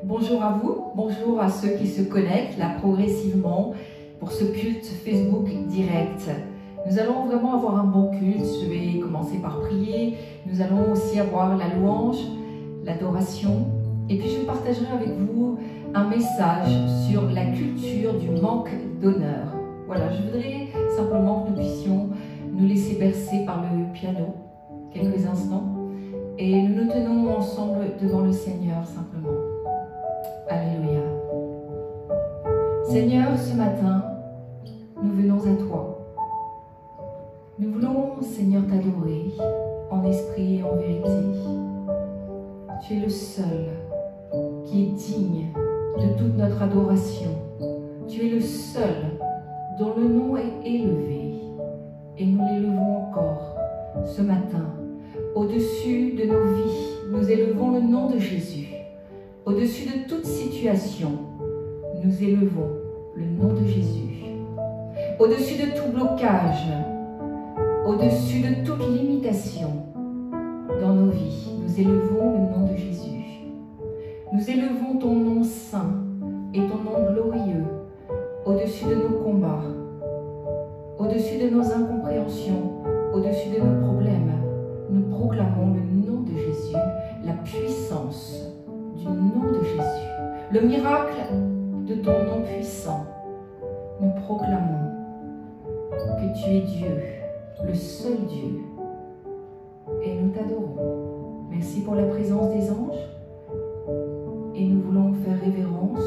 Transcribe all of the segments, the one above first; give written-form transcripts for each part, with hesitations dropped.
Bonjour à vous, bonjour à ceux qui se connectent là progressivement pour ce culte Facebook direct. Nous allons vraiment avoir un bon culte. Je vais commencer par prier. Nous allons aussi avoir la louange, l'adoration. Et puis je partagerai avec vous un message sur la culture du manque d'honneur. Voilà, je voudrais simplement que nous puissions nous laisser bercer par le piano quelques instants. Et nous nous tenons ensemble devant le Seigneur simplement. Alléluia. Seigneur, ce matin, nous venons à toi. Nous voulons, Seigneur, t'adorer en esprit et en vérité. Tu es le seul qui est digne de toute notre adoration. Tu es le seul dont le nom est élevé. Et nous l'élevons encore ce matin. Au-dessus de nos vies, nous élevons le nom de Jésus. Au-dessus de toute situation, nous élevons le nom de Jésus. Au-dessus de tout blocage, au-dessus de toute limitation dans nos vies, nous élevons le nom de Jésus. Nous élevons ton nom saint et ton nom glorieux au-dessus de nos combats, au-dessus de nos incompréhensions, au-dessus de nos problèmes. Nous proclamons le nom de Jésus, la puissance du nom de Jésus, le miracle de ton nom puissant. Nous proclamons que tu es Dieu, le seul Dieu, et nous t'adorons. Merci pour la présence des anges, et nous voulons faire révérence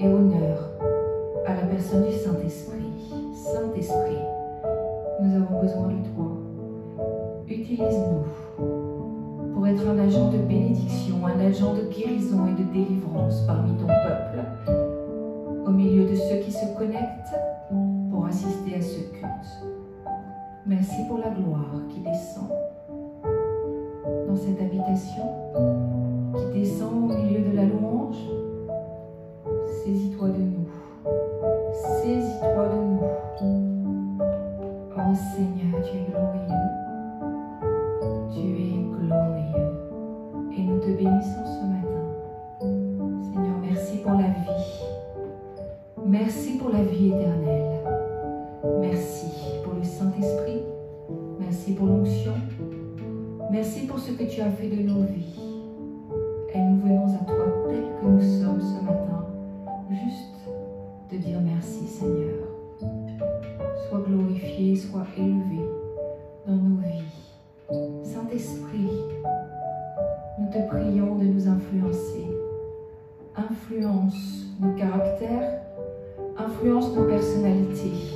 et honneur à la personne du Saint-Esprit. Saint-Esprit, nous avons besoin de toi. Utilise-nous pour être un agent de bénédiction, un agent de guérison et de délivrance parmi ton peuple, au milieu de ceux qui se connectent pour assister à ce culte. Merci pour la gloire qui descend dans cette habitation, qui descend au milieu de la louange. Saisis-toi de nous. Saisis-toi de nous. Oh Seigneur, tu es glorieux. Tu es glorieux. Et nous te bénissons ce matin. Seigneur, merci pour la vie. Merci pour la vie éternelle. Merci pour le Saint-Esprit. Merci pour l'onction. Merci pour ce que tu as fait de nos vies. Et nous venons à toi tels que nous sommes ce matin, juste de dire merci Seigneur. Sois glorifié, sois élevé dans nos vies. Saint-Esprit, nous te prions de nous influencer. Influence nos caractères, influence nos personnalités,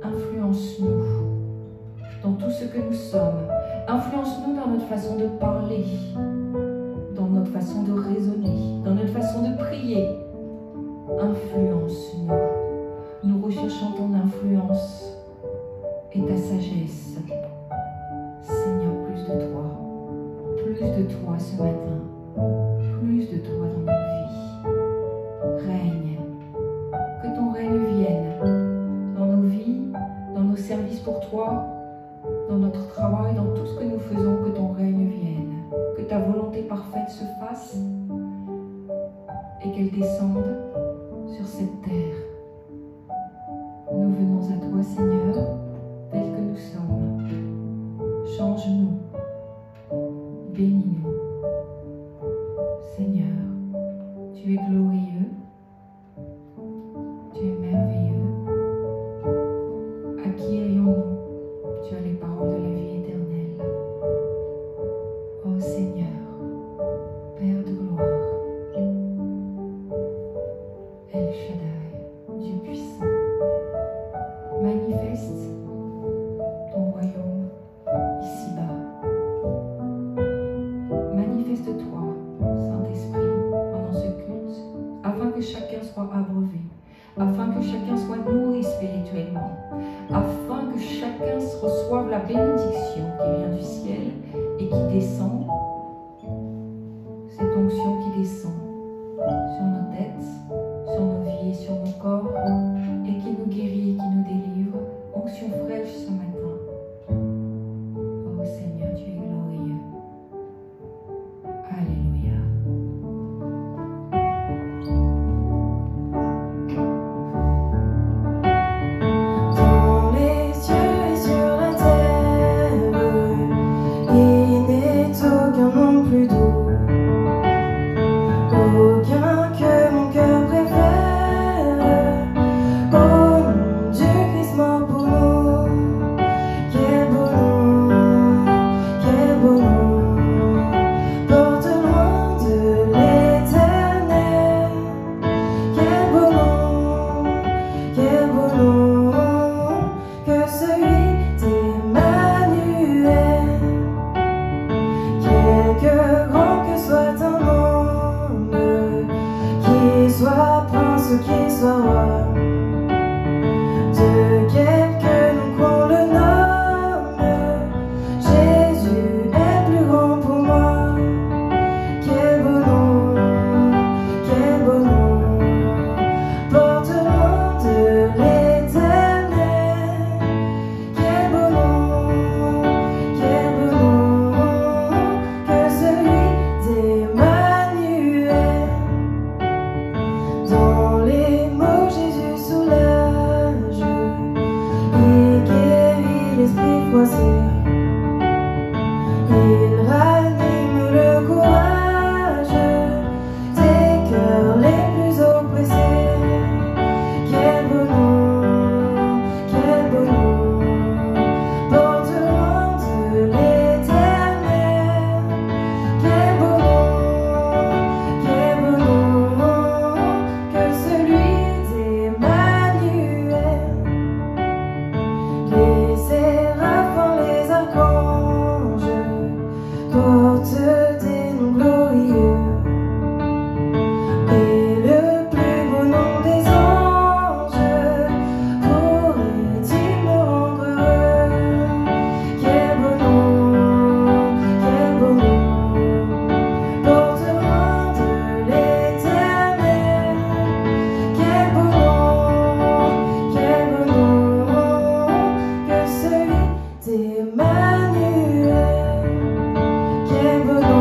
influence-nous dans tout ce que nous sommes, influence-nous dans notre façon de parler, dans notre façon de raisonner, dans notre façon de prier. Influence-nous. Nous recherchons ton influence et ta sagesse. Seigneur, plus de toi ce matin, plus de toi dans nos vies. Règne, que ton règne vienne dans nos vies, dans nos services pour toi, dans notre travail, dans tout ce que nous faisons, que ton règne vienne, que ta volonté parfaite se fasse et qu'elle descende sur cette terre. Nous venons à toi, Seigneur, tels que nous sommes. Change-nous. Bénis-nous. Seigneur, tu es glorieux. Tu es merveilleux. À qui irions-nous? Tu as les paroles de la vie éternelle. Ô Seigneur, Père de gloire, El Shaddai, Dieu puissant, manifeste ton royaume ici-bas. Manifeste-toi, Saint-Esprit, pendant ce culte, afin que chacun soit abreuvé, afin que chacun soit nourri spirituellement, afin que chacun reçoive la bénédiction qui vient du ciel et qui descend, cette onction qui descend sur nos têtes, sur nos vies et sur nos corps, et qui nous guérit et qui nous délivre. Onction fraîche ce matin. Oh Seigneur, tu es glorieux. nom plus doux, aucun que mon cœur préfère. Oh mon Dieu, Christ mort pour nous. Quel beau nom, quel beau nom, porte loin de l'éternel. Quel beau nom que celui d'Emmanuel. Quelque grand que soit un homme, qu'il soit prince ou qu'il soit roi, de quelque nom qu'on le nomme, Jésus est plus grand pour moi. Quel beau nom, porte loin de l'éternel. Quel beau nom, que celui d'Emmanuel. Dans les mots Jésus soulage, il guérit l'esprit froissé, il ranime le courage des cœurs les plus oppressés. Quel beau nom, porte loin de l'éternel. Quel beau nom, que celui d'Emmanuel. Les séraphins, les archanges portent des noms glorieux, et le plus beau nom des anges pourrait-il me rendre heureux? Quel beau nom, porte loin de l'éternel. Quel beau nom, que celui d'Emmanuel. Quel beau nom.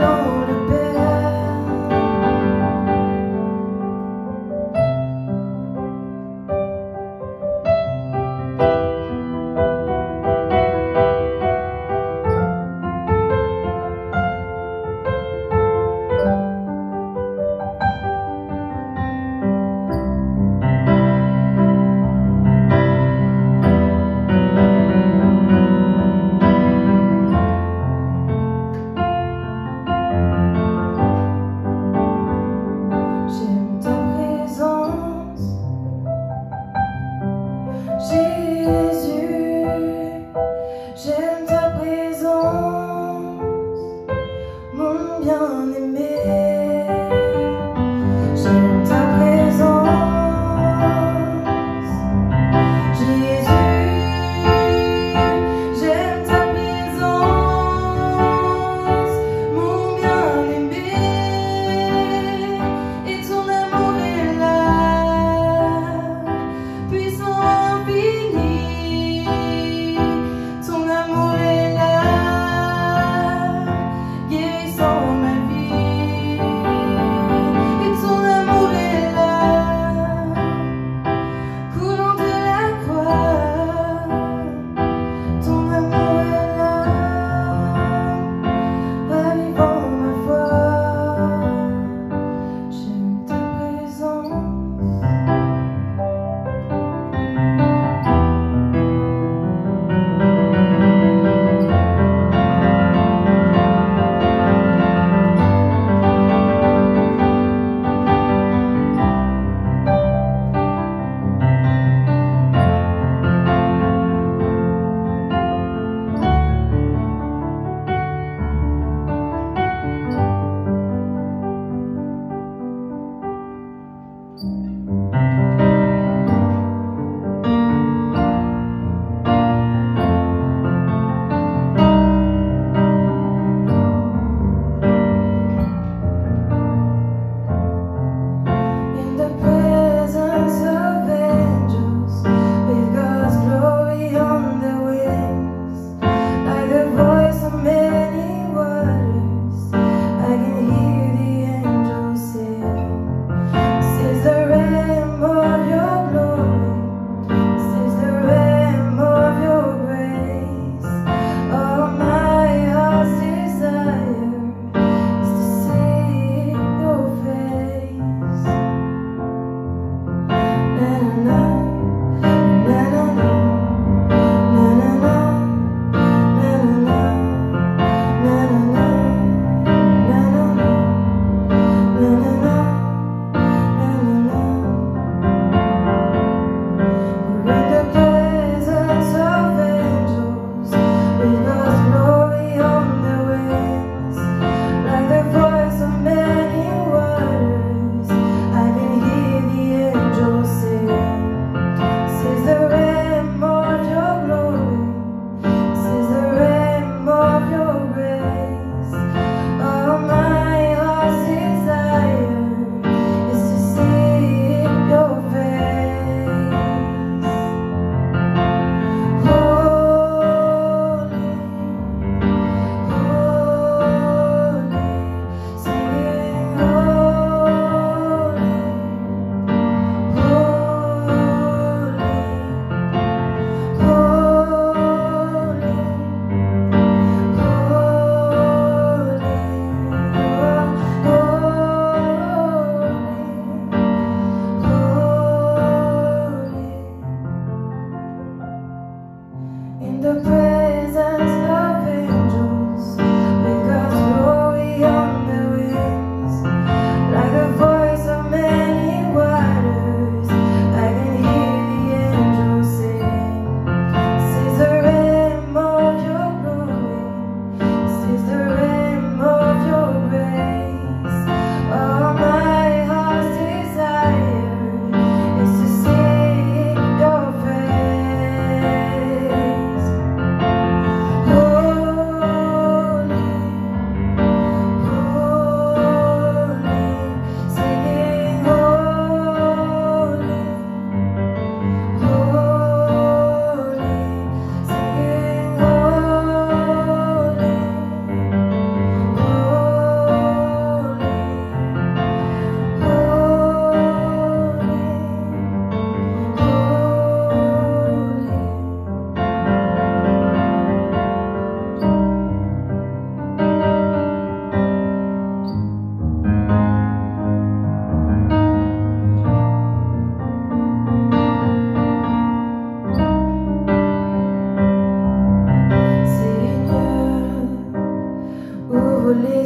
louons le Père. J'aime ta présence, Jésus. J'aime ta présence, mon bien-aimé. J'aime ta présence, Jésus. J'aime ta présence, mon bien-aimé. Et ton amour est là, puissant, infini. Ton amour est là, guérissant ma vie.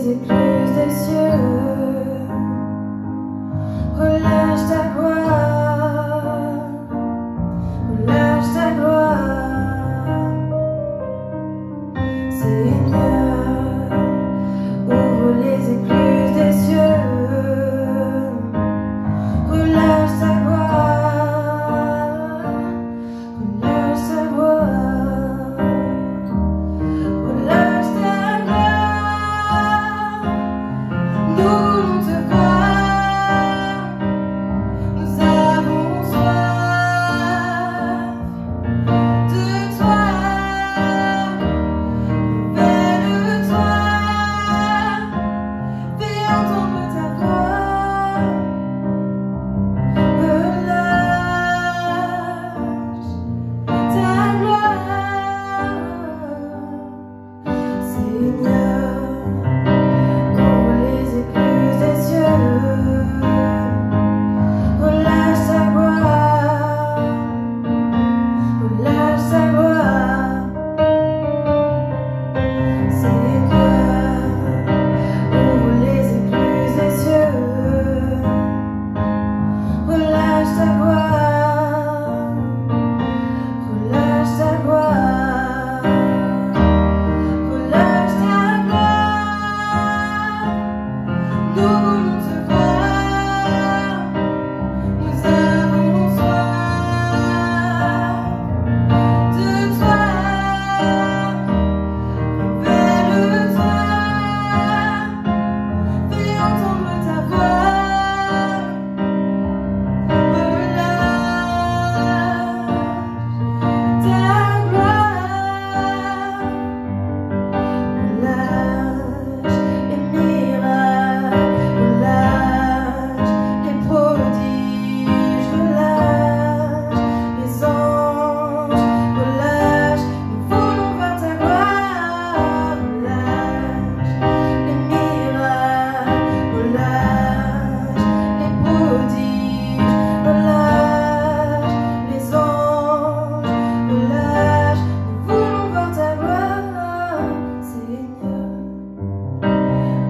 les écluses des cieux. Relâche ta gloire, relâche ta gloire. Seigneur, ouvre les écluses des cieux. Relâche ta gloire, relâche ta gloire. Relâche ta gloire. Nous voulons te voir. Nous avons soif de toi. Révèle-toi. Fais entendre ta voix. Relâche ta gloire. Seigneur, ouvre les écluses des cieux. Relâche ta gloire, relâche ta gloire. Seigneur, ouvre les écluses des cieux. Relâche ta gloire, relâche ta gloire. Relâche ta gloire. Nous voulons te voir. Nous avons soif de toi. Révèle-toi. Fais entendre ta voix. Relâche ta gloire. Relâche les miracles, relâche les prodiges, relâche les anges, relâche, nous voulons voir ta gloire. Relâche les miracles, relâche les prodiges, relâche les anges, relâche, nous voulons voir ta gloire. Seigneur,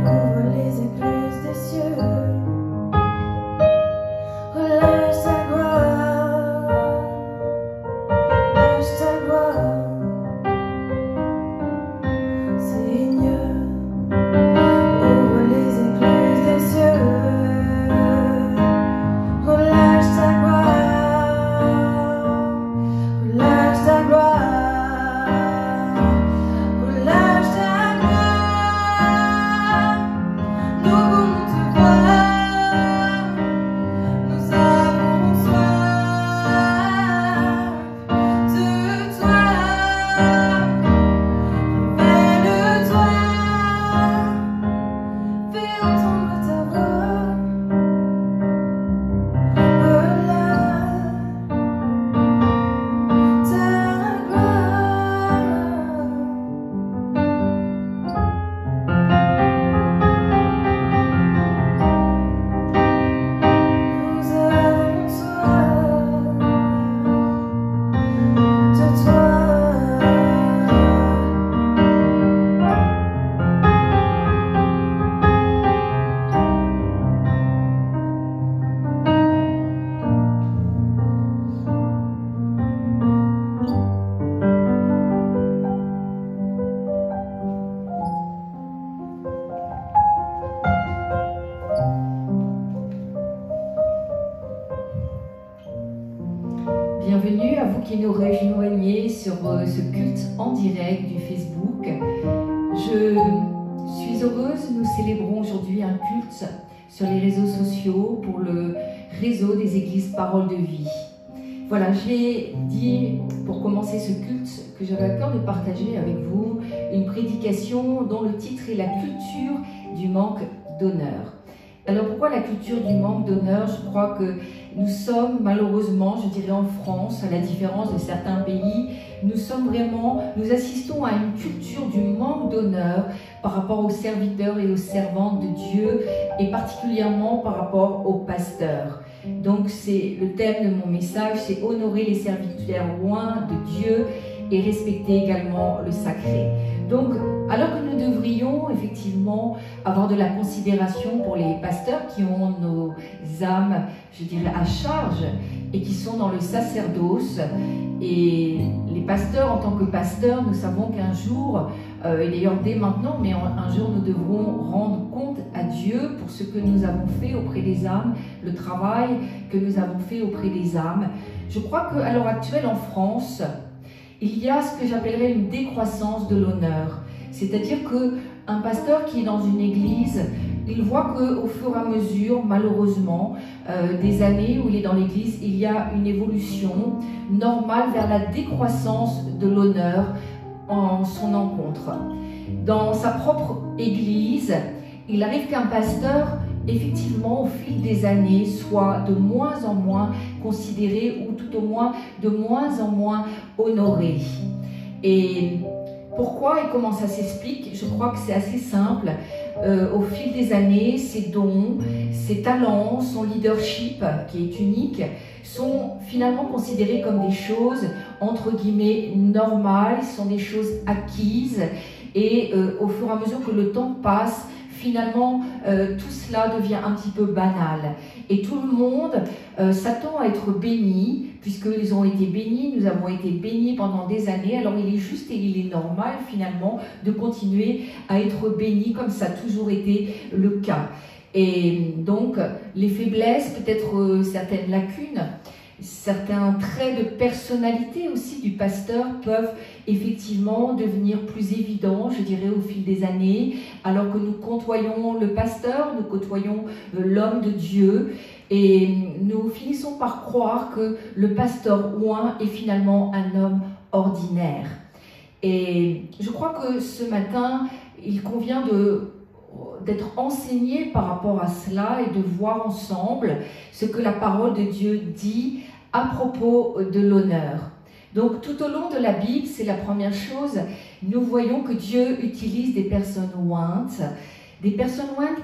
ouvre les écluses des cieux. Relâche ta gloire, relâche ta gloire. Seigneur, ouvre les écluses des cieux. Relâche ta gloire, relâche ta gloire. Relâche ta gloire. Nous voulons te voir. Nous avons soif de toi. Révèle-toi. Fais entendre ta voix. Relâche ta gloire. Nous avons soif de toi. Bienvenue à vous qui nous rejoignez sur ce culte en direct du Facebook. Je suis heureuse, nous célébrons aujourd'hui un culte sur les réseaux sociaux pour le réseau des églises Parole de Vie. Voilà, j'ai dit pour commencer ce culte que j'avais à cœur de partager avec vous une prédication dont le titre est « La culture du manque d'honneur ». Alors pourquoi la culture du manque d'honneur? Je crois que nous sommes malheureusement, je dirais en France, à la différence de certains pays, nous assistons à une culture du manque d'honneur par rapport aux serviteurs et aux servantes de Dieu et particulièrement par rapport aux pasteurs. Donc c'est le thème de mon message, c'est honorer les serviteurs loin de Dieu et respecter également le sacré. Donc, alors que nous devrions effectivement avoir de la considération pour les pasteurs qui ont nos âmes, je dirais, à charge et qui sont dans le sacerdoce, et les pasteurs, en tant que pasteurs, nous savons qu'un jour, et d'ailleurs dès maintenant, mais un jour nous devrons rendre compte à Dieu pour ce que nous avons fait auprès des âmes, le travail que nous avons fait auprès des âmes. Je crois qu'à l'heure actuelle en France, il y a ce que j'appellerais une décroissance de l'honneur. C'est-à-dire qu'un pasteur qui est dans une église, il voit qu'au fur et à mesure, malheureusement, des années où il est dans l'église, il y a une évolution normale vers la décroissance de l'honneur en son encontre. Dans sa propre église, il arrive qu'un pasteur, effectivement, au fil des années, soit de moins en moins considéré ou tout au moins de moins en moins honoré. Et pourquoi et comment ça s'explique? Je crois que c'est assez simple. Au fil des années, ses dons, ses talents, son leadership, qui est unique, sont finalement considérés comme des choses, entre guillemets, normales, sont des choses acquises. Et au fur et à mesure que le temps passe, finalement, tout cela devient un petit peu banal. Et tout le monde s'attend à être béni, puisqu'ils ont été bénis, nous avons été bénis pendant des années. Alors il est juste et il est normal, finalement, de continuer à être béni comme ça a toujours été le cas. Et donc, les faiblesses, peut-être certaines lacunes, certains traits de personnalité aussi du pasteur peuvent effectivement devenir plus évidents, je dirais, au fil des années, alors que nous côtoyons le pasteur, nous côtoyons l'homme de Dieu, et nous finissons par croire que le pasteur oint est finalement un homme ordinaire. Et je crois que ce matin, il convient d'être enseigné par rapport à cela et de voir ensemble ce que la parole de Dieu dit à propos de l'honneur. Donc tout au long de la Bible, c'est la première chose, nous voyons que Dieu utilise des personnes ointes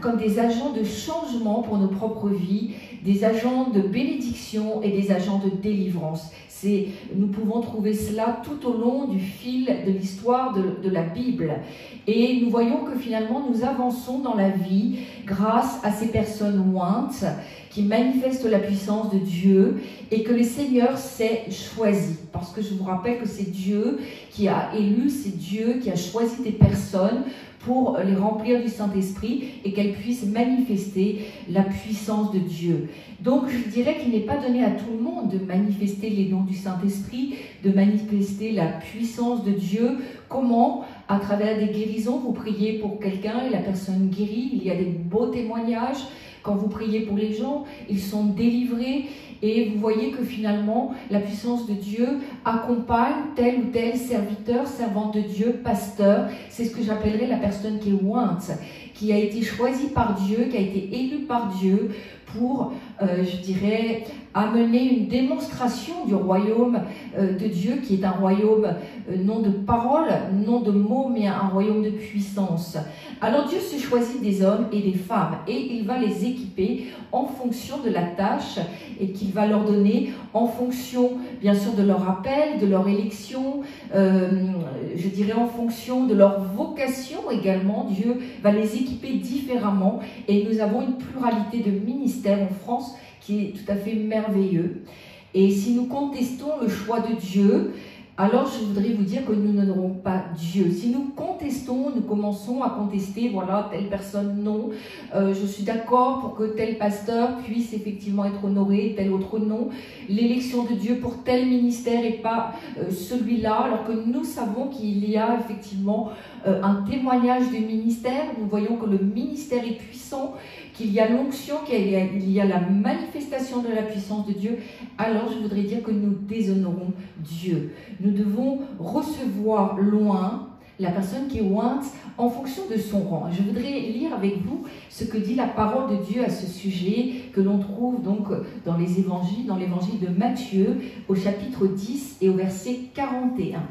comme des agents de changement pour nos propres vies, des agents de bénédiction et des agents de délivrance. Nous pouvons trouver cela tout au long du fil de l'histoire de la Bible. Et nous voyons que finalement nous avançons dans la vie grâce à ces personnes ointes qui manifestent la puissance de Dieu et que le Seigneur s'est choisi. Parce que je vous rappelle que c'est Dieu qui a élu, c'est Dieu qui a choisi des personnes pour les remplir du Saint-Esprit et qu'elles puissent manifester la puissance de Dieu. Donc je dirais qu'il n'est pas donné à tout le monde de manifester les dons du Saint-Esprit, de manifester la puissance de Dieu. Comment? À travers des guérisons, vous priez pour quelqu'un et la personne guérit, il y a des beaux témoignages. Quand vous priez pour les gens, ils sont délivrés et vous voyez que finalement, la puissance de Dieu accompagne tel ou tel serviteur, servante de Dieu, pasteur. C'est ce que j'appellerais la personne qui est ointe, qui a été choisie par Dieu, qui a été élue par Dieu pour, je dirais, amener une démonstration du royaume de Dieu, qui est un royaume non de parole, non de mots, mais un royaume de puissance. Alors Dieu se choisit des hommes et des femmes et il va les équiper en fonction de la tâche et qu'il va leur donner en fonction, bien sûr, de leur appel, de leur élection, je dirais en fonction de leur vocation également. Dieu va les équiper différemment et nous avons une pluralité de ministères en France qui est tout à fait merveilleux. Et si nous contestons le choix de Dieu, alors je voudrais vous dire que nous n'honorons pas Dieu. Si nous contestons, nous commençons à contester, voilà, telle personne non, je suis d'accord pour que tel pasteur puisse effectivement être honoré, tel autre non, l'élection de Dieu pour tel ministère et pas celui-là, alors que nous savons qu'il y a effectivement un témoignage du ministère. Nous voyons que le ministère est puissant, qu'il y a l'onction, qu'il y a la manifestation de la puissance de Dieu. Alors je voudrais dire que nous déshonorons Dieu. Nous devons recevoir loin la personne qui est ointe en fonction de son rang. Je voudrais lire avec vous ce que dit la parole de Dieu à ce sujet, que l'on trouve donc dans les évangiles, dans l'évangile de Matthieu, au chapitre 10 et au verset 41.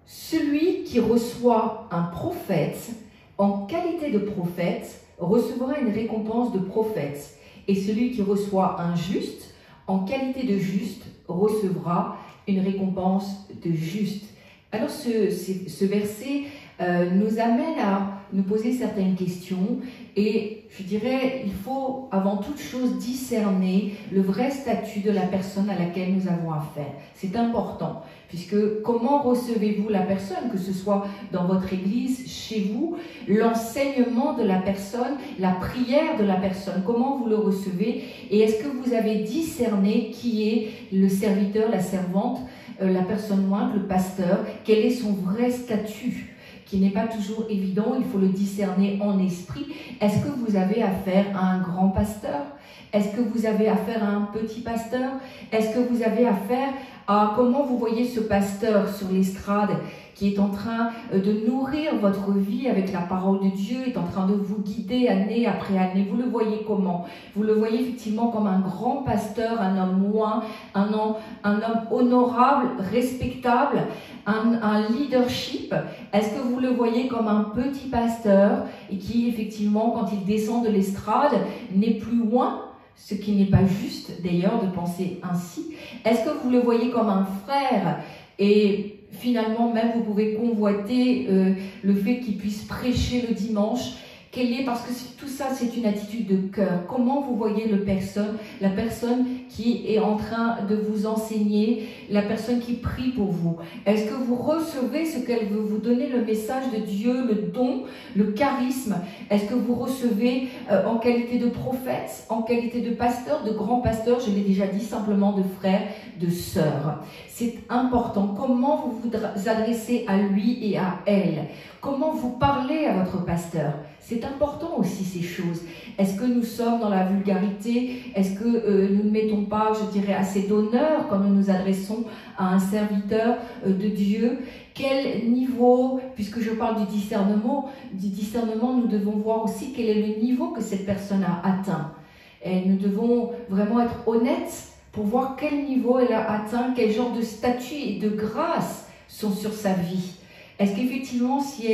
Celui qui reçoit un prophète en qualité de prophète recevra une récompense de prophète, et celui qui reçoit un juste en qualité de juste recevra une récompense de juste. Alors ce verset nous amène à nous poser certaines questions et je dirais il faut avant toute chose discerner le vrai statut de la personne à laquelle nous avons affaire. C'est important puisque comment recevez-vous la personne, que ce soit dans votre église, chez vous, l'enseignement de la personne, la prière de la personne, comment vous le recevez et est-ce que vous avez discerné qui est le serviteur, la servante, la personne moindre, le pasteur, quel est son vrai statut qui n'est pas toujours évident, il faut le discerner en esprit. Est-ce que vous avez affaire à un grand pasteur? Est-ce que vous avez affaire à un petit pasteur? Est-ce que vous avez affaire à comment vous voyez ce pasteur sur l'estrade qui est en train de nourrir votre vie avec la parole de Dieu, est en train de vous guider année après année? Vous le voyez comment? Vous le voyez effectivement comme un grand pasteur, un homme loin, un homme honorable, respectable, un leadership? Est-ce que vous le voyez comme un petit pasteur et qui effectivement quand il descend de l'estrade n'est plus loin? Ce qui n'est pas juste d'ailleurs de penser ainsi. Est-ce que vous le voyez comme un frère et finalement même vous pouvez convoiter le fait qu'il puisse prêcher le dimanche? Parce que tout ça c'est une attitude de cœur. Comment vous voyez la personne qui est en train de vous enseigner, la personne qui prie pour vous? Est-ce que vous recevez ce qu'elle veut vous donner, le message de Dieu, le don, le charisme? Est-ce que vous recevez en qualité de prophète, en qualité de pasteur, de grand pasteur, je l'ai déjà dit, simplement de frère, de sœur? C'est important. Comment vous vous adressez à lui et à elle? Comment vous parlez à votre pasteur? C'est important aussi ces choses. Est-ce que nous sommes dans la vulgarité? Est-ce que nous ne mettons pas, je dirais, assez d'honneur quand nous nous adressons à un serviteur de Dieu? Quel niveau, puisque je parle du discernement, nous devons voir aussi quel est le niveau que cette personne a atteint. Et nous devons vraiment être honnêtes pour voir quel niveau elle a atteint, quel genre de statut et de grâce sont sur sa vie. Est-ce qu'effectivement, si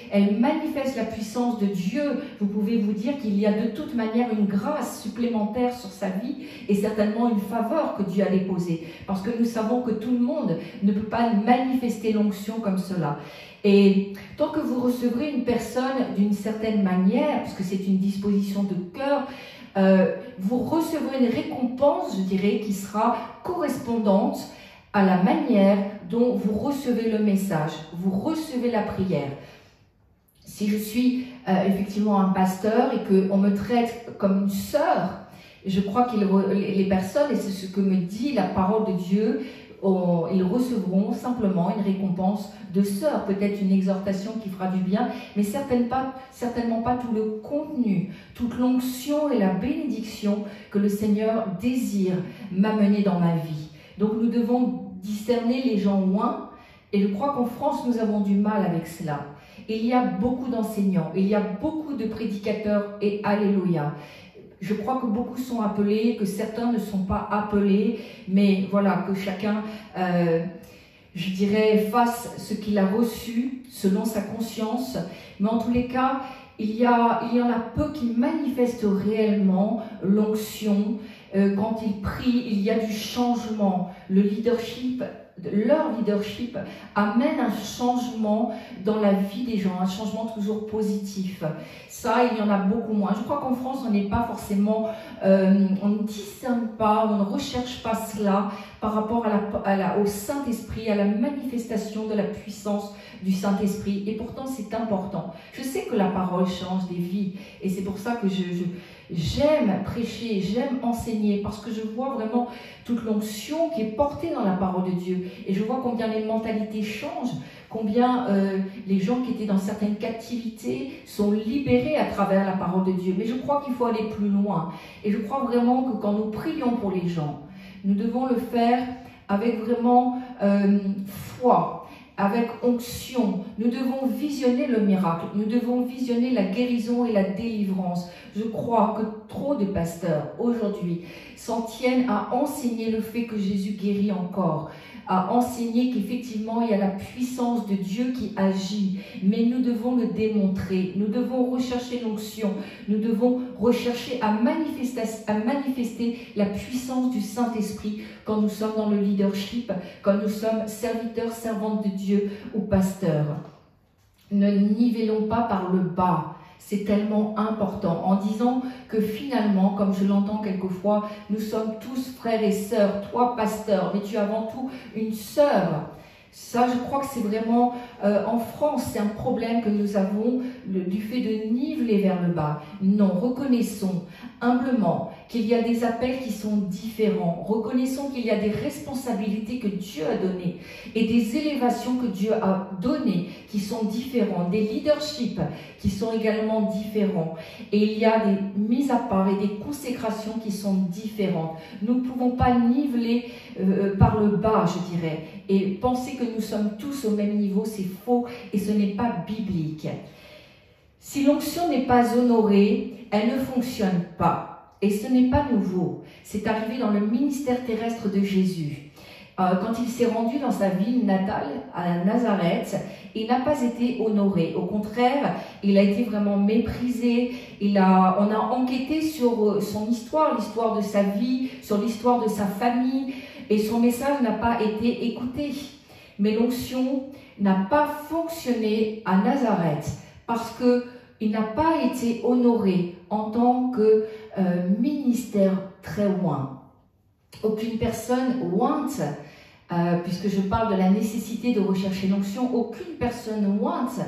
elle manifeste la puissance de Dieu, vous pouvez vous dire qu'il y a de toute manière une grâce supplémentaire sur sa vie et certainement une faveur que Dieu a déposée. Parce que nous savons que tout le monde ne peut pas manifester l'onction comme cela. Et tant que vous recevrez une personne d'une certaine manière, puisque c'est une disposition de cœur, vous recevrez une récompense, je dirais, qui sera correspondante à la manière dont vous recevez le message, vous recevez la prière. Si je suis effectivement un pasteur et qu'on me traite comme une sœur, je crois que les personnes, et c'est ce que me dit la parole de Dieu, ils recevront simplement une récompense de sœur, peut-être une exhortation qui fera du bien, mais certainement pas tout le contenu, toute l'onction et la bénédiction que le Seigneur désire m'amener dans ma vie. Donc nous devons discerner les gens loin, et je crois qu'en France nous avons du mal avec cela. Il y a beaucoup d'enseignants, il y a beaucoup de prédicateurs, et alléluia. Je crois que beaucoup sont appelés, que certains ne sont pas appelés, mais voilà, que chacun, je dirais, fasse ce qu'il a reçu selon sa conscience. Mais en tous les cas, il y en a peu qui manifestent réellement l'onction. Quand ils prient, il y a du changement. Leur leadership amène un changement dans la vie des gens, un changement toujours positif. Ça, il y en a beaucoup moins. Je crois qu'en France, on n'est pas forcément, on ne discerne pas, on ne recherche pas cela par rapport au Saint-Esprit, à la manifestation de la puissance du Saint-Esprit. Et pourtant, c'est important. Je sais que la parole change des vies et c'est pour ça que j'aime prêcher, j'aime enseigner parce que je vois vraiment toute l'onction qui est portée dans la parole de Dieu. Et je vois combien les mentalités changent, combien les gens qui étaient dans certaines captivités sont libérés à travers la parole de Dieu. Mais je crois qu'il faut aller plus loin. Et je crois vraiment que quand nous prions pour les gens, nous devons le faire avec vraiment foi, avec onction. Nous devons visionner le miracle, nous devons visionner la guérison et la délivrance. Je crois que trop de pasteurs aujourd'hui s'en tiennent à enseigner le fait que Jésus guérit encore, a enseigné qu'effectivement, il y a la puissance de Dieu qui agit, mais nous devons le démontrer. Nous devons rechercher l'onction. Nous devons rechercher à manifester la puissance du Saint-Esprit quand nous sommes dans le leadership, quand nous sommes serviteurs, servantes de Dieu ou pasteurs. Ne nivellons pas par le bas. C'est tellement important en disant que finalement, comme je l'entends quelquefois, nous sommes tous frères et sœurs, toi pasteur, mais tu es avant tout une sœur. Ça, je crois que c'est vraiment, en France, c'est un problème que nous avons du fait de niveler vers le bas. Non, reconnaissons humblement qu'il y a des appels qui sont différents. Reconnaissons qu'il y a des responsabilités que Dieu a données et des élévations que Dieu a données qui sont différentes, des leaderships qui sont également différents. Et il y a des mises à part et des consécrations qui sont différentes. Nous ne pouvons pas niveler par le bas, je dirais, et penser que nous sommes tous au même niveau, c'est faux et ce n'est pas biblique. Si l'onction n'est pas honorée, elle ne fonctionne pas. Et ce n'est pas nouveau. C'est arrivé dans le ministère terrestre de Jésus. Quand il s'est rendu dans sa ville natale, à Nazareth, il n'a pas été honoré. Au contraire, il a été vraiment méprisé. On a enquêté sur son histoire, l'histoire de sa vie, sur l'histoire de sa famille, et son message n'a pas été écouté. Mais l'onction n'a pas fonctionné à Nazareth parce qu'il n'a pas été honoré en tant que ministère très oint. Aucune personne ointe, puisque je parle de la nécessité de rechercher l'onction, aucune personne ointe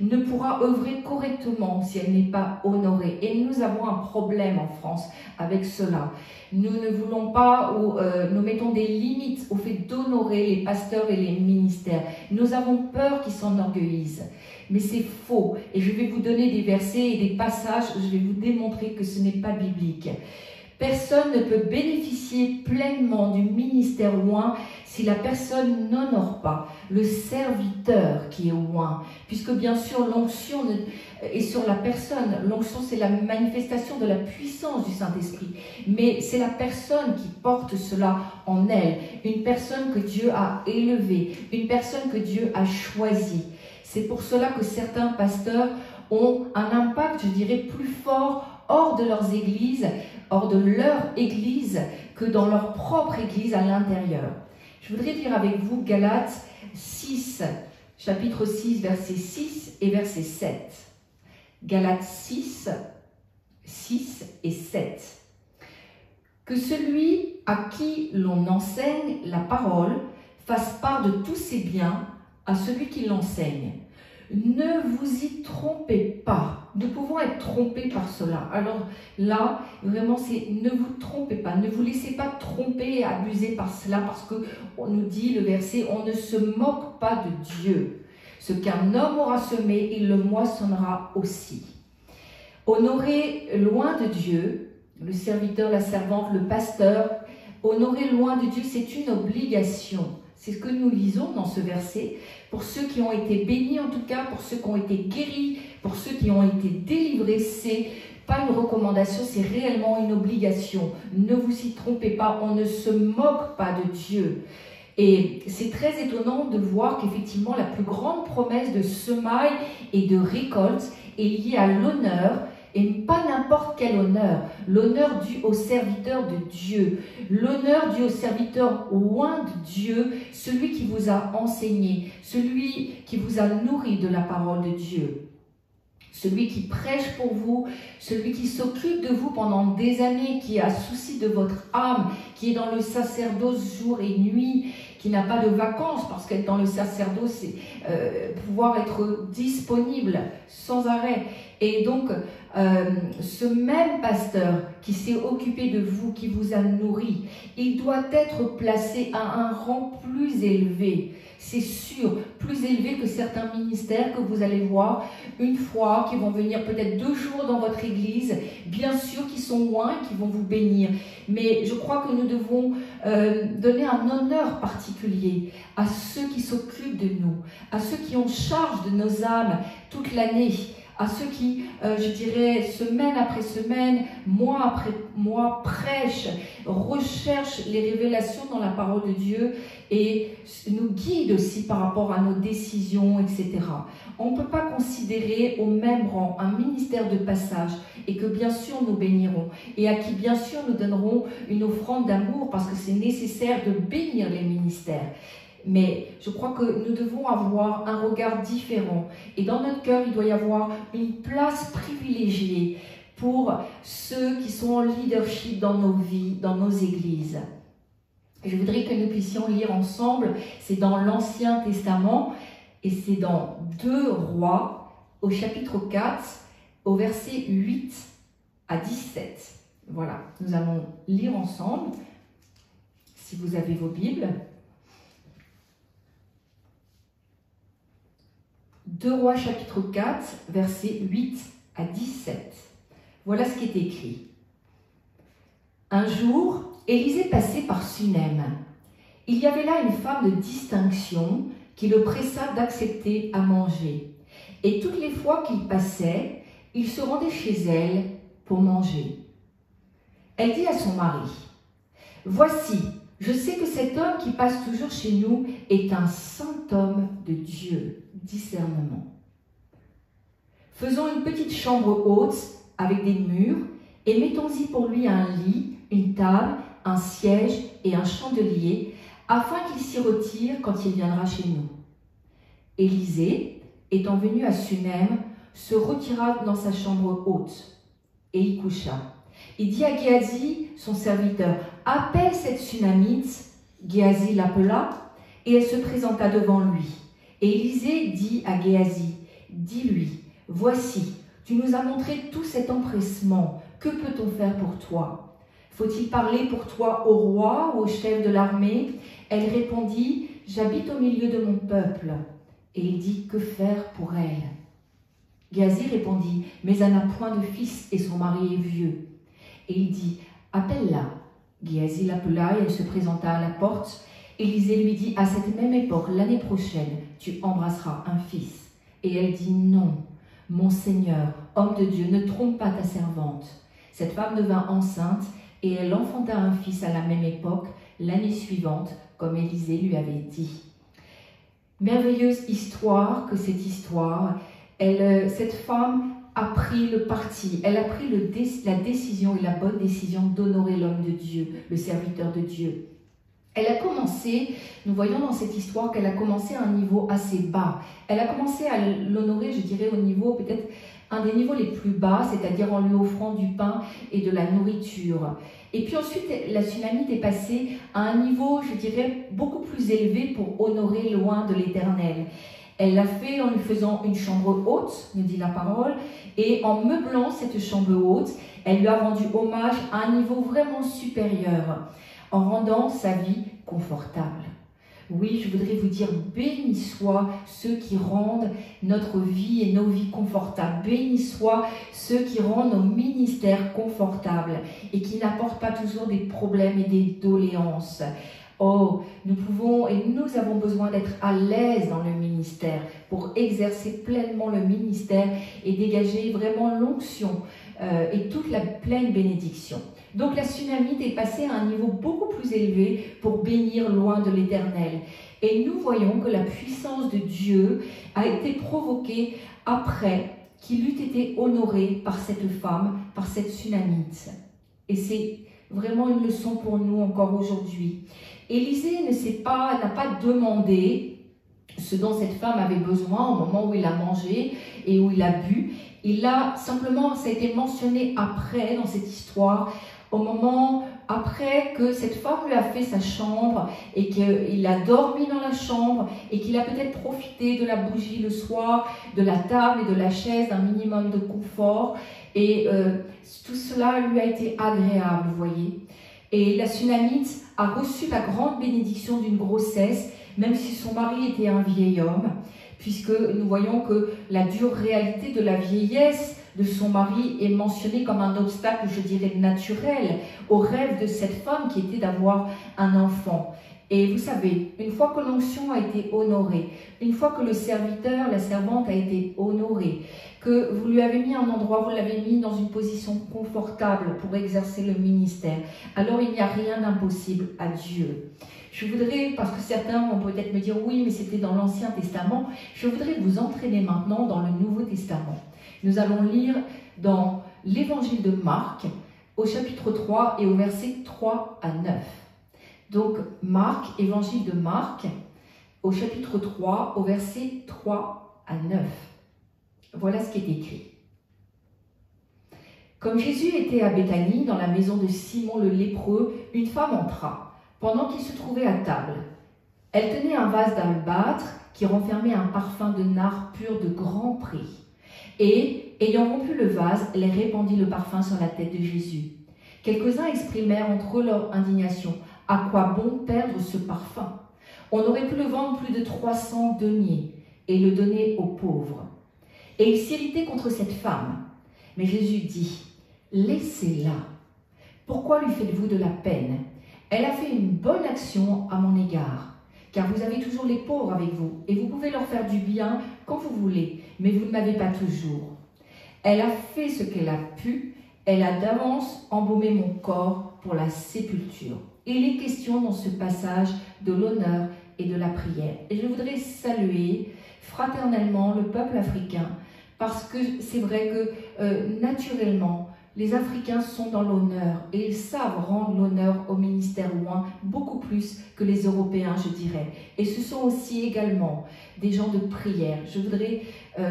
ne pourra œuvrer correctement si elle n'est pas honorée. Et nous avons un problème en France avec cela. Nous ne voulons pas, ou nous mettons des limites au fait d'honorer les pasteurs et les ministères. Nous avons peur qu'ils s'enorgueillissent. Mais c'est faux. Et je vais vous donner des versets et des passages, je vais vous démontrer que ce n'est pas biblique. Personne ne peut bénéficier pleinement du ministère oint si la personne n'honore pas le serviteur qui est oint. Puisque bien sûr l'onction est sur la personne. L'onction c'est la manifestation de la puissance du Saint-Esprit. Mais c'est la personne qui porte cela en elle. Une personne que Dieu a élevée. Une personne que Dieu a choisie. C'est pour cela que certains pasteurs ont un impact, je dirais, plus fort hors de leurs églises, hors de leur église, que dans leur propre église à l'intérieur. Je voudrais lire avec vous Galates 6, chapitre 6, verset 6 et verset 7. Galates 6, 6 et 7. Que celui à qui l'on enseigne la parole fasse part de tous ses biens à celui qui l'enseigne. Ne vous y trompez pas. Nous pouvons être trompés par cela. Alors là, vraiment, c'est ne vous trompez pas. Ne vous laissez pas tromper et abuser par cela parce qu'on nous dit, le verset, on ne se moque pas de Dieu. Ce qu'un homme aura semé, il le moissonnera aussi. Honorer loin de Dieu, le serviteur, la servante, le pasteur, honorer loin de Dieu, c'est une obligation. C'est ce que nous lisons dans ce verset. Pour ceux qui ont été bénis, en tout cas, pour ceux qui ont été guéris, pour ceux qui ont été délivrés, c'est pas une recommandation, c'est réellement une obligation. Ne vous y trompez pas, on ne se moque pas de Dieu. Et c'est très étonnant de voir qu'effectivement, la plus grande promesse de semaille et de récolte est liée à l'honneur. Et pas n'importe quel honneur, l'honneur dû au serviteur de Dieu, l'honneur dû au serviteur oint de Dieu, celui qui vous a enseigné, celui qui vous a nourri de la parole de Dieu, celui qui prêche pour vous, celui qui s'occupe de vous pendant des années, qui a souci de votre âme, qui est dans le sacerdoce jour et nuit, qui n'a pas de vacances, parce qu'être dans le sacerdoce, c'est pouvoir être disponible sans arrêt. Et donc, ce même pasteur qui s'est occupé de vous, qui vous a nourri, il doit être placé à un rang plus élevé. C'est sûr, plus élevé que certains ministères que vous allez voir une fois, qui vont venir peut-être 2 jours dans votre église, bien sûr qui sont loin, qui vont vous bénir. Mais je crois que nous devons donner un honneur particulier à ceux qui s'occupent de nous, à ceux qui ont charge de nos âmes toute l'année, à ceux qui, je dirais, semaine après semaine, mois après mois, prêchent, recherchent les révélations dans la parole de Dieu et nous guident aussi par rapport à nos décisions, etc. On ne peut pas considérer au même rang un ministère de passage et que bien sûr nous bénirons et à qui bien sûr nous donnerons une offrande d'amour parce que c'est nécessaire de bénir les ministères. Mais je crois que nous devons avoir un regard différent. Et dans notre cœur, il doit y avoir une place privilégiée pour ceux qui sont en leadership dans nos vies, dans nos églises. Je voudrais que nous puissions lire ensemble, c'est dans l'Ancien Testament, et c'est dans 2 Rois, au chapitre 4, au verset 8 à 17. Voilà, nous allons lire ensemble, si vous avez vos Bibles. 2 Rois chapitre 4, versets 8 à 17. Voilà ce qui est écrit. Un jour, Élisée passait par Sunem. Il y avait là une femme de distinction qui le pressa d'accepter à manger. Et toutes les fois qu'il passait, il se rendait chez elle pour manger. Elle dit à son mari, « Voici, je sais que cet homme qui passe toujours chez nous est un saint homme de Dieu. » Discernement. Faisons une petite chambre haute avec des murs et mettons-y pour lui un lit, une table, un siège et un chandelier afin qu'il s'y retire quand il viendra chez nous. Élisée, étant venu à Sunem, se retira dans sa chambre haute et y coucha. Il dit à Géasi, son serviteur, « Appelle cette Sunamite. » Géasi l'appela et elle se présenta devant lui. Et Élisée dit à Géasi, « Dis-lui, voici, tu nous as montré tout cet empressement. Que peut-on faire pour toi? Faut-il parler pour toi au roi ou au chef de l'armée ?» Elle répondit, « J'habite au milieu de mon peuple. » Et il dit, « Que faire pour elle ?» Géasi répondit, « Mais elle n'a point de fils et son mari est vieux. » Et il dit, « Appelle-la. » Géasi l'appela et elle se présenta à la porte. Élisée lui dit, « À cette même époque, l'année prochaine, tu embrasseras un fils. » Et elle dit, « Non, mon Seigneur, homme de Dieu, ne trompe pas ta servante. » Cette femme devint enceinte et elle enfanta un fils à la même époque, l'année suivante, comme Élisée lui avait dit. Merveilleuse histoire que cette histoire. Cette femme a pris le parti, elle a pris la décision et la bonne décision d'honorer l'homme de Dieu, le serviteur de Dieu. Elle a commencé, nous voyons dans cette histoire qu'elle a commencé à un niveau assez bas. Elle a commencé à l'honorer, je dirais, au niveau peut-être un des niveaux les plus bas, c'est-à-dire en lui offrant du pain et de la nourriture. Et puis ensuite, la Sunamite est passée à un niveau, je dirais, beaucoup plus élevé pour honorer loin de l'Éternel. Elle l'a fait en lui faisant une chambre haute, nous dit la parole, et en meublant cette chambre haute, elle lui a rendu hommage à un niveau vraiment supérieur, en rendant sa vie confortable. Oui, je voudrais vous dire, béni soit ceux qui rendent notre vie et nos vies confortables. Béni soit ceux qui rendent nos ministères confortables et qui n'apportent pas toujours des problèmes et des doléances. Oh, nous pouvons et nous avons besoin d'être à l'aise dans le ministère pour exercer pleinement le ministère et dégager vraiment l'onction et toute la pleine bénédiction. Donc la Sunamite est passée à un niveau beaucoup plus élevé pour bénir loin de l'Éternel. Et nous voyons que la puissance de Dieu a été provoquée après qu'il eût été honoré par cette femme, par cette Sunamite. Et c'est vraiment une leçon pour nous encore aujourd'hui. Élisée n'a pas demandé ce dont cette femme avait besoin au moment où il a mangé et où il a bu. Ça a été mentionné après dans cette histoire, au moment après que cette femme lui a fait sa chambre et qu'il a dormi dans la chambre et qu'il a peut-être profité de la bougie le soir, de la table et de la chaise, d'un minimum de confort. Et tout cela lui a été agréable, vous voyez. Et la Sunamite a reçu la grande bénédiction d'une grossesse, même si son mari était un vieil homme, puisque nous voyons que la dure réalité de la vieillesse de son mari est mentionnée comme un obstacle, je dirais, naturel au rêve de cette femme qui était d'avoir un enfant. Et vous savez, une fois que l'onction a été honorée, une fois que le serviteur, la servante a été honorée, que vous lui avez mis un endroit, vous l'avez mis dans une position confortable pour exercer le ministère, alors il n'y a rien d'impossible à Dieu. Je voudrais, parce que certains vont peut-être me dire oui, mais c'était dans l'Ancien Testament, je voudrais vous entraîner maintenant dans le Nouveau Testament. Nous allons lire dans l'Évangile de Marc, au chapitre 3 et au verset 3 à 9. Donc, Marc, Évangile de Marc, au chapitre 3, au verset 3 à 9. Voilà ce qui est écrit. Comme Jésus était à Béthanie, dans la maison de Simon le lépreux, une femme entra, pendant qu'il se trouvait à table. Elle tenait un vase d'albâtre qui renfermait un parfum de nard pur de grand prix. Et, ayant rompu le vase, elle répandit le parfum sur la tête de Jésus. Quelques-uns exprimèrent entre eux leur indignation. À quoi bon perdre ce parfum? On aurait pu le vendre plus de 300 deniers et le donner aux pauvres. Et ils s'irritaient contre cette femme. Mais Jésus dit, laissez-la. Pourquoi lui faites-vous de la peine? Elle a fait une bonne action à mon égard. Car vous avez toujours les pauvres avec vous, et vous pouvez leur faire du bien quand vous voulez, mais vous ne m'avez pas toujours. Elle a fait ce qu'elle a pu, elle a d'avance embaumé mon corps pour la sépulture. Il est question dans ce passage de l'honneur et de la prière. Et je voudrais saluer fraternellement le peuple africain, parce que c'est vrai que naturellement, les Africains sont dans l'honneur et ils savent rendre l'honneur au ministère loin beaucoup plus que les Européens, je dirais. Et ce sont aussi également des gens de prière. Je voudrais,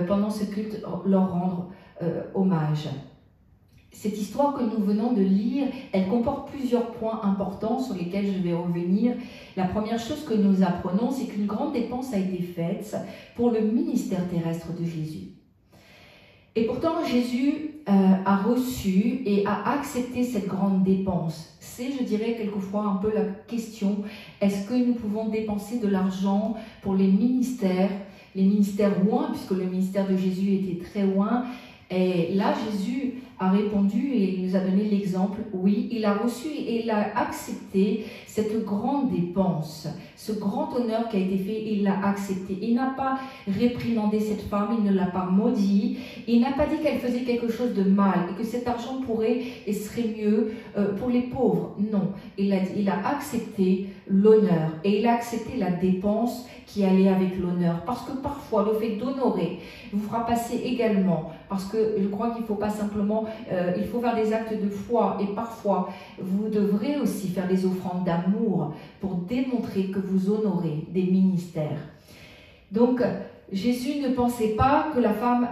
pendant ce culte, leur rendre hommage. Cette histoire que nous venons de lire, elle comporte plusieurs points importants sur lesquels je vais revenir. La première chose que nous apprenons, c'est qu'une grande dépense a été faite pour le ministère terrestre de Jésus. Et pourtant, Jésus a reçu et a accepté cette grande dépense. C'est, je dirais, quelquefois un peu la question, est-ce que nous pouvons dépenser de l'argent pour les ministères loin, puisque le ministère de Jésus était très loin. Et là, Jésus a répondu et il nous a donné l'exemple, oui, il a reçu et il a accepté cette grande dépense, ce grand honneur qui a été fait, il l'a accepté. Il n'a pas réprimandé cette femme, il ne l'a pas maudit, il n'a pas dit qu'elle faisait quelque chose de mal et que cet argent pourrait et serait mieux pour les pauvres. Non, il a accepté l'honneur et il a accepté la dépense qui allait avec l'honneur. Parce que parfois, le fait d'honorer vous fera passer également, parce que je crois qu'il ne faut pas simplement, il faut faire des actes de foi et parfois, vous devrez aussi faire des offrandes d'amour pour démontrer que vous honorez des ministères. Donc, Jésus ne pensait pas que la femme,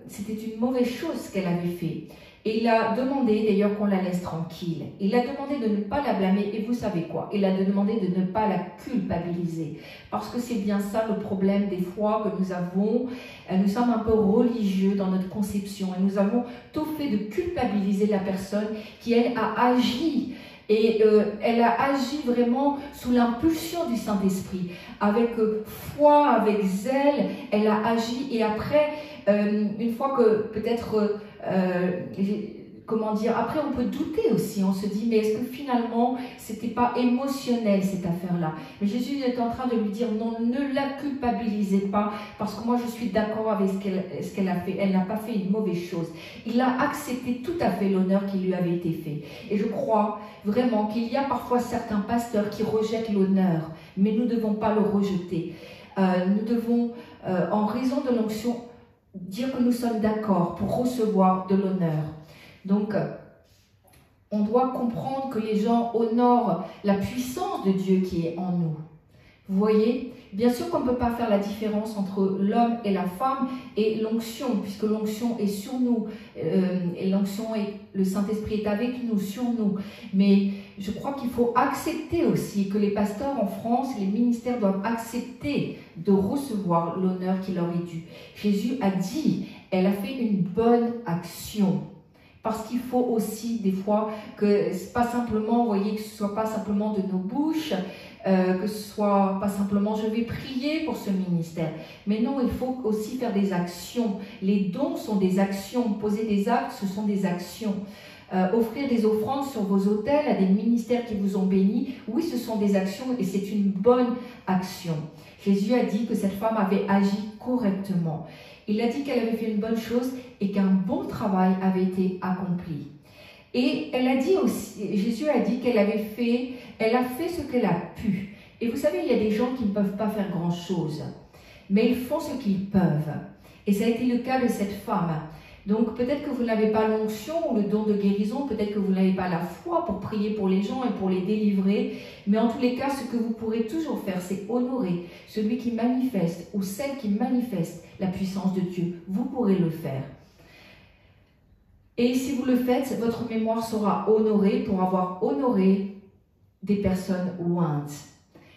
c'était une mauvaise chose ce qu'elle avait fait. Et il a demandé d'ailleurs qu'on la laisse tranquille. Il a demandé de ne pas la blâmer. Et vous savez quoi? Il a demandé de ne pas la culpabiliser. Parce que c'est bien ça le problème des fois que nous avons. Nous sommes un peu religieux dans notre conception. Et nous avons tout fait de culpabiliser la personne qui, elle, a agi. Et elle a agi vraiment sous l'impulsion du Saint-Esprit. Avec foi, avec zèle, elle a agi. Et après, une fois que peut-être... comment dire, après on peut douter aussi, on se dit mais est-ce que finalement c'était pas émotionnel cette affaire-là? Mais Jésus est en train de lui dire non, ne la culpabilisez pas parce que moi je suis d'accord avec ce qu'elle a fait, elle n'a pas fait une mauvaise chose. Il a accepté tout à fait l'honneur qui lui avait été fait. Et je crois vraiment qu'il y a parfois certains pasteurs qui rejettent l'honneur, mais nous ne devons pas le rejeter. Nous devons, en raison de l'onction, dire que nous sommes d'accord pour recevoir de l'honneur. Donc, on doit comprendre que les gens honorent la puissance de Dieu qui est en nous. Vous voyez, bien sûr qu'on ne peut pas faire la différence entre l'homme et la femme et l'onction, puisque l'onction est sur nous, et l'onction et le Saint-Esprit est avec nous, sur nous. Mais je crois qu'il faut accepter aussi que les pasteurs en France, les ministères doivent accepter de recevoir l'honneur qui leur est dû. Jésus a dit, elle a fait une bonne action. Parce qu'il faut aussi des fois que ce pas simplement, vous voyez, que ce soit pas simplement de nos bouches, que ce soit pas simplement je vais prier pour ce ministère. Mais non, il faut aussi faire des actions. Les dons sont des actions. Poser des actes, ce sont des actions. offrir des offrandes sur vos autels à des ministères qui vous ont bénis. Oui, ce sont des actions et c'est une bonne action. Jésus a dit que cette femme avait agi correctement. Il a dit qu'elle avait fait une bonne chose et qu'un bon travail avait été accompli. Et elle a dit aussi, Jésus a dit qu'elle a fait ce qu'elle a pu. Et vous savez, il y a des gens qui ne peuvent pas faire grand-chose, mais ils font ce qu'ils peuvent. Et ça a été le cas de cette femme. Donc peut-être que vous n'avez pas l'onction ou le don de guérison, peut-être que vous n'avez pas la foi pour prier pour les gens et pour les délivrer, mais en tous les cas, ce que vous pourrez toujours faire, c'est honorer celui qui manifeste ou celle qui manifeste la puissance de Dieu. Vous pourrez le faire. Et si vous le faites, votre mémoire sera honorée pour avoir honoré des personnes ointes.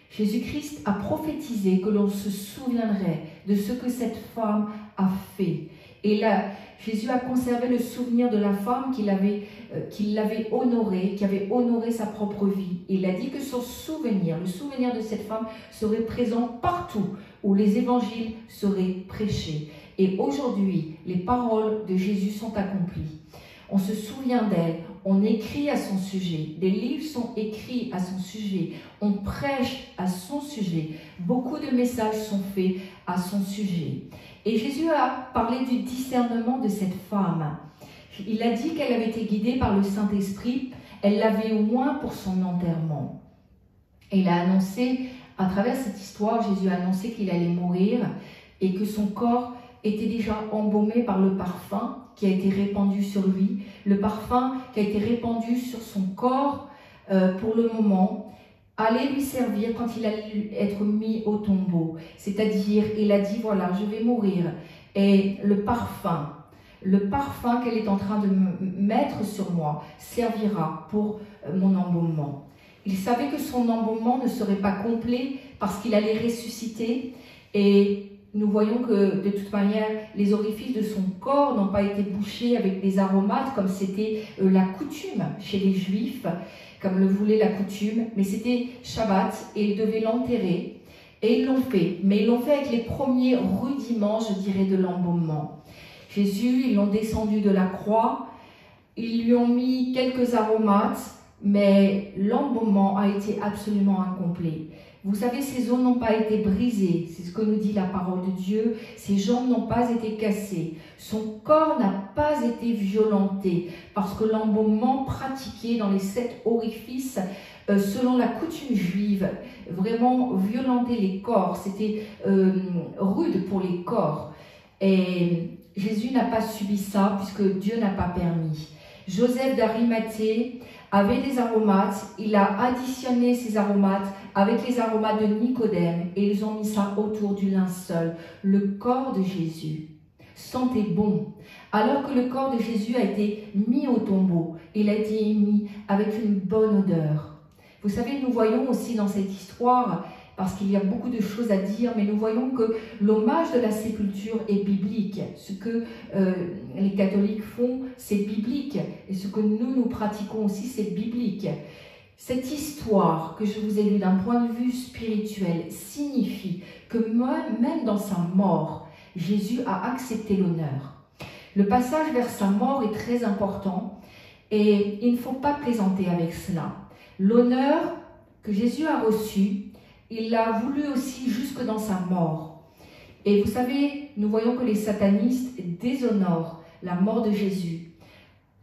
Jésus-Christ a prophétisé que l'on se souviendrait de ce que cette femme a fait. Et là, Jésus a conservé le souvenir de la femme qui l'avait honorée, qui avait honoré sa propre vie. Il a dit que son souvenir, le souvenir de cette femme, serait présent partout où les évangiles seraient prêchés. Et aujourd'hui, les paroles de Jésus sont accomplies. On se souvient d'elle, on écrit à son sujet, des livres sont écrits à son sujet, on prêche à son sujet, beaucoup de messages sont faits à son sujet. Et Jésus a parlé du discernement de cette femme. Il a dit qu'elle avait été guidée par le Saint-Esprit, elle l'avait au moins pour son enterrement. Et il a annoncé, à travers cette histoire, Jésus a annoncé qu'il allait mourir et que son corps était déjà embaumé par le parfum qui a été répandu sur lui, le parfum qui a été répandu sur son corps pour le moment, allait lui servir quand il allait être mis au tombeau. C'est-à-dire, il a dit, voilà, je vais mourir. Et le parfum qu'elle est en train de mettre sur moi servira pour mon embaumement. Il savait que son embaumement ne serait pas complet parce qu'il allait ressusciter et nous voyons que de toute manière, les orifices de son corps n'ont pas été bouchés avec des aromates comme c'était la coutume chez les Juifs, comme le voulait la coutume, mais c'était Shabbat et ils devaient l'enterrer. Et ils l'ont fait, mais ils l'ont fait avec les premiers rudiments, je dirais, de l'embaumement. Jésus, ils l'ont descendu de la croix, ils lui ont mis quelques aromates, mais l'embaumement a été absolument incomplet. Vous savez, ses os n'ont pas été brisés, c'est ce que nous dit la parole de Dieu. Ses jambes n'ont pas été cassées. Son corps n'a pas été violenté parce que l'embaumement pratiqué dans les 7 orifices, selon la coutume juive, vraiment violentait les corps. C'était rude pour les corps. Et Jésus n'a pas subi ça puisque Dieu n'a pas permis. Joseph d'Arimathée avait des aromates, il a additionné ces aromates avec les aromates de Nicodème et ils ont mis ça autour du linceul. Le corps de Jésus sentait bon. Alors que le corps de Jésus a été mis au tombeau, il a été mis avec une bonne odeur. Vous savez, nous voyons aussi dans cette histoire, parce qu'il y a beaucoup de choses à dire, mais nous voyons que l'hommage de la sépulture est biblique. Ce que les catholiques font, c'est biblique. Et ce que nous pratiquons aussi, c'est biblique. Cette histoire que je vous ai lue d'un point de vue spirituel signifie que même dans sa mort, Jésus a accepté l'honneur. Le passage vers sa mort est très important et il ne faut pas plaisanter avec cela. L'honneur que Jésus a reçu, il l'a voulu aussi jusque dans sa mort. Et vous savez, nous voyons que les satanistes déshonorent la mort de Jésus.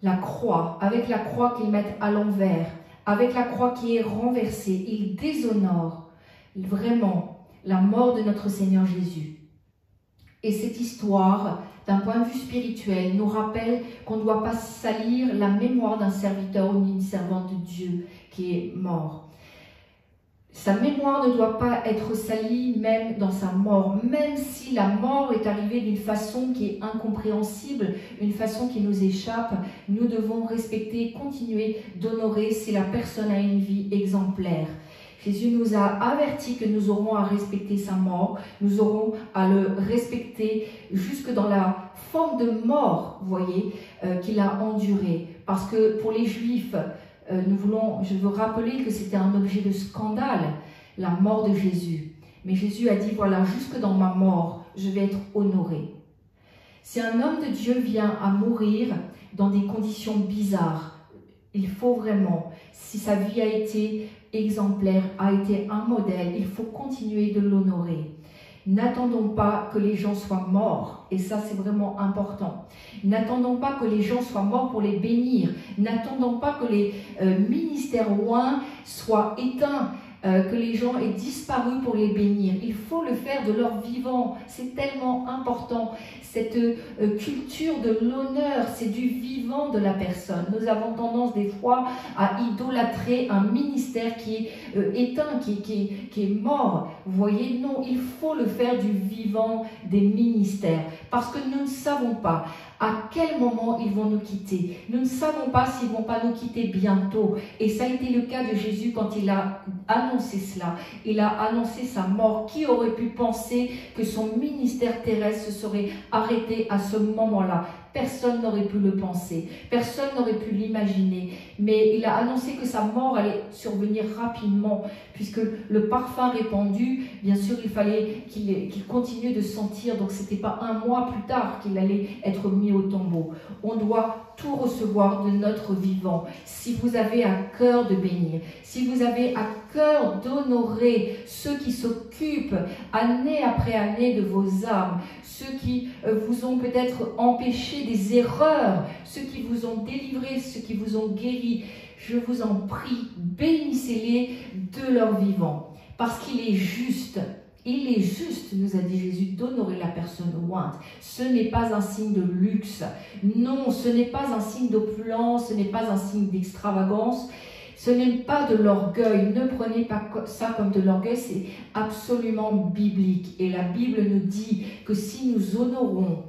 La croix, avec la croix qu'ils mettent à l'envers, avec la croix qui est renversée, ils déshonorent vraiment la mort de notre Seigneur Jésus. Et cette histoire, d'un point de vue spirituel, nous rappelle qu'on ne doit pas salir la mémoire d'un serviteur ou d'une servante de Dieu qui est mort. Sa mémoire ne doit pas être salie même dans sa mort, même si la mort est arrivée d'une façon qui est incompréhensible, une façon qui nous échappe. Nous devons respecter, continuer d'honorer si la personne a une vie exemplaire. Jésus nous a avertis que nous aurons à respecter sa mort, nous aurons à le respecter jusque dans la forme de mort, vous voyez, qu'il a endurée. Parce que pour les Juifs, je veux rappeler que c'était un objet de scandale, la mort de Jésus. Mais Jésus a dit, voilà, jusque dans ma mort, je vais être honoré. Si un homme de Dieu vient à mourir dans des conditions bizarres, Il faut vraiment, si sa vie a été exemplaire, a été un modèle, il faut continuer de l'honorer. N'attendons pas que les gens soient morts, et ça c'est vraiment important. N'attendons pas que les gens soient morts pour les bénir. N'attendons pas que les ministères loin soient éteints, que les gens aient disparu pour les bénir. Il faut le faire de leur vivant. C'est tellement important. Cette culture de l'honneur, c'est du vivant de la personne. Nous avons tendance des fois à idolâtrer un ministère qui est éteint, qui est mort. Vous voyez, non, il faut le faire du vivant des ministères. Parce que nous ne savons pas à quel moment ils vont nous quitter. Nous ne savons pas s'ils ne vont pas nous quitter bientôt. Et ça a été le cas de Jésus quand il a annoncé cela. Il a annoncé sa mort. Qui aurait pu penser que son ministère terrestre se serait arrêté à ce moment-là? Personne n'aurait pu le penser, personne n'aurait pu l'imaginer, mais il a annoncé que sa mort allait survenir rapidement, puisque le parfum répandu, bien sûr, il fallait qu'il continue de sentir, donc ce n'était pas un mois plus tard qu'il allait être mis au tombeau. On doit tout recevoir de notre vivant. Si vous avez à cœur de bénir, si vous avez à cœur d'honorer ceux qui s'occupent année après année de vos âmes, ceux qui vous ont peut-être empêché des erreurs, ceux qui vous ont délivré, ceux qui vous ont guéri, je vous en prie, bénissez-les de leur vivant. Parce qu'il est juste, nous a dit Jésus, d'honorer la personne ointe. Ce n'est pas un signe de luxe, non, ce n'est pas un signe d'opulence, ce n'est pas un signe d'extravagance. Ce n'est pas de l'orgueil, ne prenez pas ça comme de l'orgueil, c'est absolument biblique. Et la Bible nous dit que si nous honorons,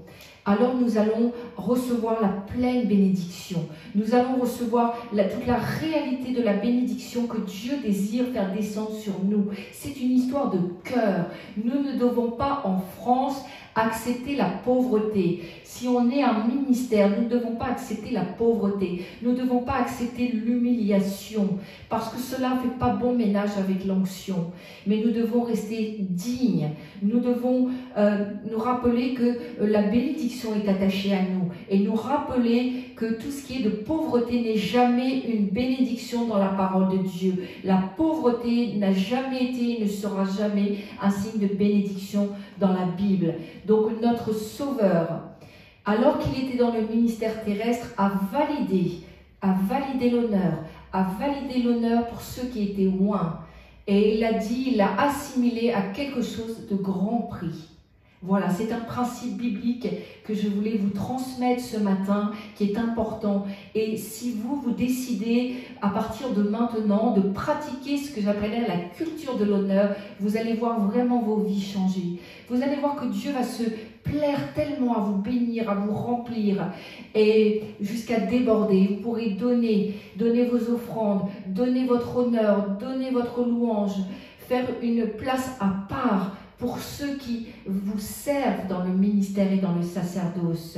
alors nous allons recevoir la pleine bénédiction. Nous allons recevoir toute la réalité de la bénédiction que Dieu désire faire descendre sur nous. C'est une histoire de cœur. Nous ne devons pas en France accepter la pauvreté. Si on est un ministère, nous ne devons pas accepter la pauvreté. Nous ne devons pas accepter l'humiliation, parce que cela ne fait pas bon ménage avec l'onction. Mais nous devons rester dignes. Nous devons nous rappeler que la bénédiction est attachée à nous, et nous rappeler que tout ce qui est de pauvreté n'est jamais une bénédiction dans la parole de Dieu. La pauvreté n'a jamais été et ne sera jamais un signe de bénédiction dans la Bible. Donc notre Sauveur, alors qu'il était dans le ministère terrestre, a validé l'honneur pour ceux qui étaient loin. Et il a dit, il l'a assimilé à quelque chose de grand prix. Voilà, c'est un principe biblique que je voulais vous transmettre ce matin, qui est important. Et si vous décidez, à partir de maintenant, de pratiquer ce que j'appellerais la culture de l'honneur, vous allez voir vraiment vos vies changer. Vous allez voir que Dieu va se plaire tellement à vous bénir, à vous remplir, et jusqu'à déborder. Vous pourrez donner vos offrandes, donner votre honneur, donner votre louange, faire une place à part pour ceux qui vous servent dans le ministère et dans le sacerdoce.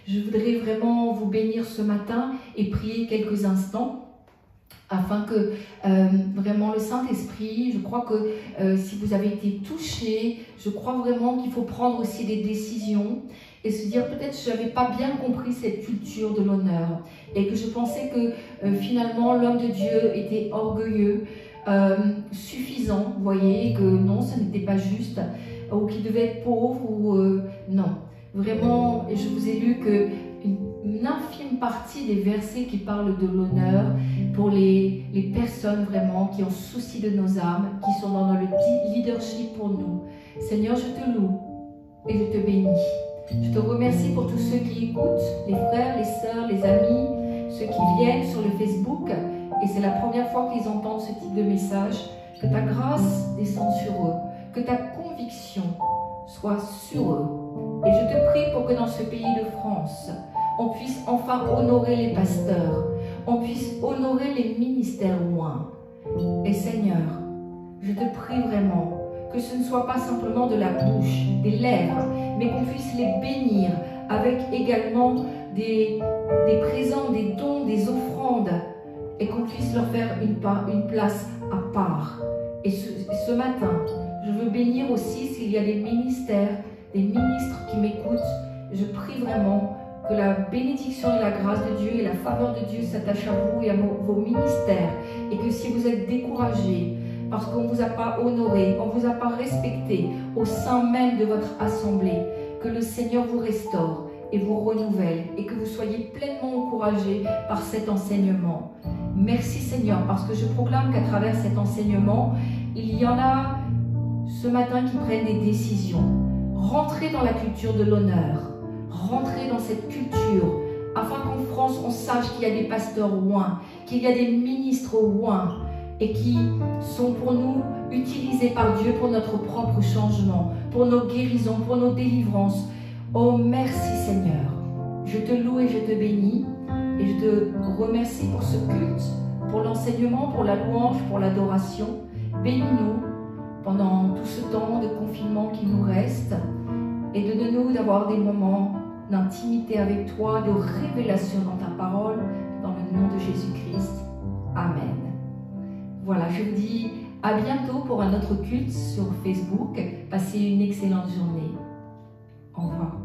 Je voudrais vraiment vous bénir ce matin et prier quelques instants afin que vraiment le Saint-Esprit, je crois que si vous avez été touché, je crois vraiment qu'il faut prendre aussi des décisions et se dire peut-être je n'avais pas bien compris cette culture de l'honneur et que je pensais que finalement l'homme de Dieu était orgueilleux, suffisant, vous voyez, que non, ce n'était pas juste, ou qu'il devait être pauvre, ou non. Vraiment, je vous ai lu qu'une infime partie des versets qui parlent de l'honneur pour les personnes vraiment qui ont souci de nos âmes, qui sont dans le leadership pour nous. Seigneur, je te loue et je te bénis. Je te remercie pour tous ceux qui écoutent, les frères, les sœurs, les amis, ceux qui viennent sur le Facebook. Et c'est la première fois qu'ils entendent ce type de message, que ta grâce descende sur eux, que ta conviction soit sur eux. Et je te prie pour que dans ce pays de France, on puisse enfin honorer les pasteurs, on puisse honorer les ministères loin. Et Seigneur, je te prie vraiment que ce ne soit pas simplement de la bouche, des lèvres, mais qu'on puisse les bénir avec également des présents, des dons, des offrandes, et qu'on puisse leur faire une place à part. Et ce matin, je veux bénir aussi s'il y a des ministères, des ministres qui m'écoutent. Je prie vraiment Que la bénédiction et la grâce de Dieu et la faveur de Dieu s'attachent à vous et à vos ministères. Et que si vous êtes découragés parce qu'on ne vous a pas honoré, on ne vous a pas respecté au sein même de votre assemblée, que le Seigneur vous restaure et vous renouvelle et que vous soyez pleinement encouragés par cet enseignement. Merci Seigneur, parce que je proclame qu'à travers cet enseignement, il y en a ce matin qui prennent des décisions. Rentrez dans la culture de l'honneur, rentrez dans cette culture, afin qu'en France, on sache qu'il y a des pasteurs oints, qu'il y a des ministres oints, et qui sont pour nous utilisés par Dieu pour notre propre changement, pour nos guérisons, pour nos délivrances. Oh, merci Seigneur. Je te loue et je te bénis, et je te remercie pour ce culte, pour l'enseignement, pour la louange, pour l'adoration. Bénis-nous pendant tout ce temps de confinement qui nous reste, et donne-nous d'avoir des moments d'intimité avec toi, de révélation dans ta parole, dans le nom de Jésus-Christ. Amen. Voilà, je vous dis à bientôt pour un autre culte sur Facebook. Passez une excellente journée. Au revoir.